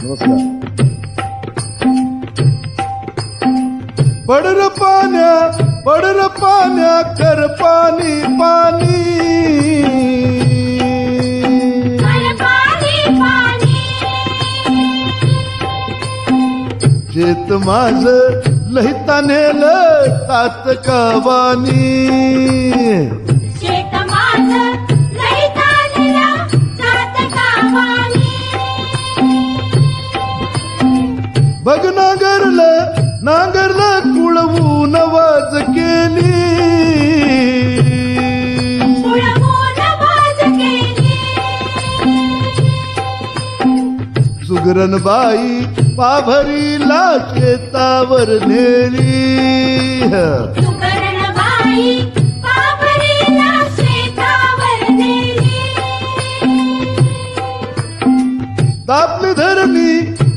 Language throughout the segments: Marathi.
नमस्कार. पडर पाण्या कर पाणी पाणी शेत माझ लहिता नेलं तात कावानी बघ नांगरलं कुळवून वाज केली सुगरण बाई पाभरीला शेतावर नेली तापली धरणी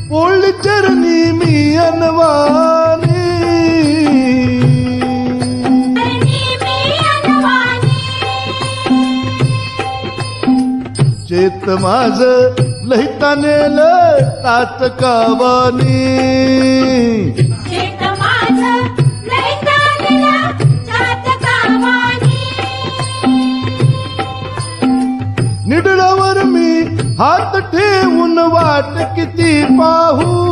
पोळली चरणी मी अनवानी शेत माझ लहिता नेलं तात कावानी निडळावर मी हात ठेवून वाट किती पाहू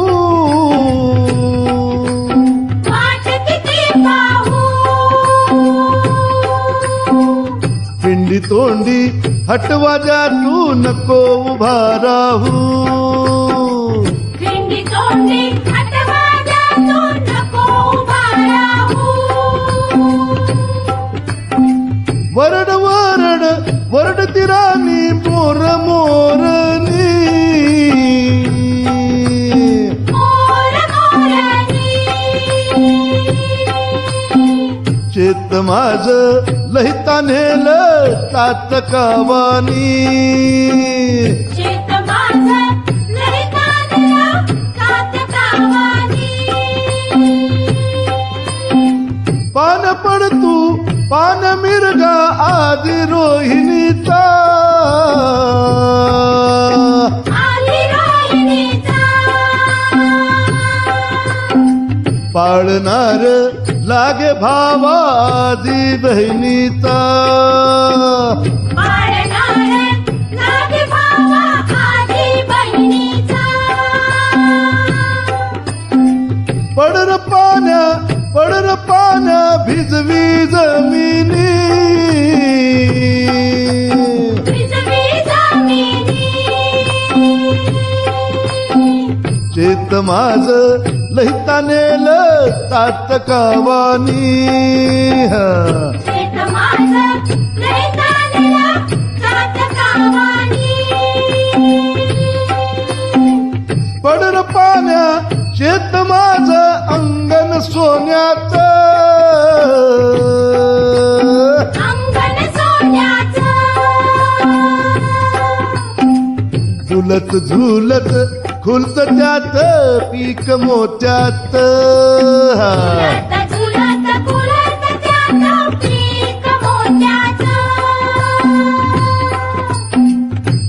पिंडी तोंडी हटवा जा तू नको उभा राहू वरड वरड वरडती राणी मोर मोरनी शेत माझ लहिता नेलं तात कावानी पान पड तू पान मिरगा आदि रोहिणीचा पाळणार लागे भावा आदि बहिणीचा पडर पाण्या भिजवी जमिनी शेत माझ लहिता नेलं तात कावानी पडर पाण्या शेत माझ अंगण सोन्याचं झुलत झुलत खुलत त्यात पीक मोत्यात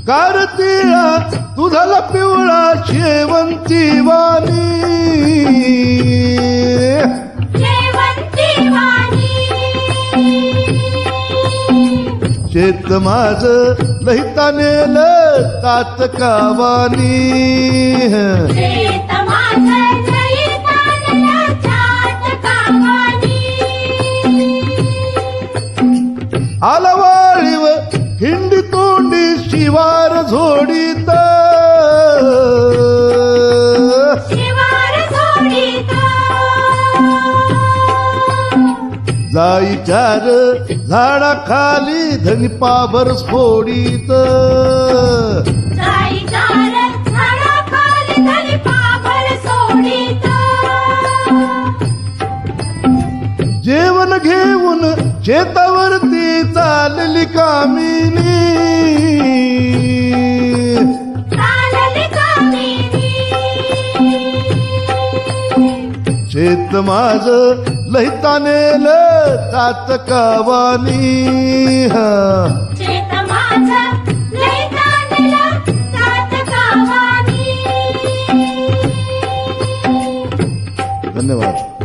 कारतिळा दुधाला पिवळा शेवंती वाणी शेत माझ लहिता नेलं तात कावानी आला वाळीव हिंडी तोंडी शिवार झोडीत जाई चार झाडाखाली धनी पाभर फोडीत जेवण घेऊन शेतावरती चालली कामिनी शेत माझ लहिता नेलं तात कावानी धन्यवाद.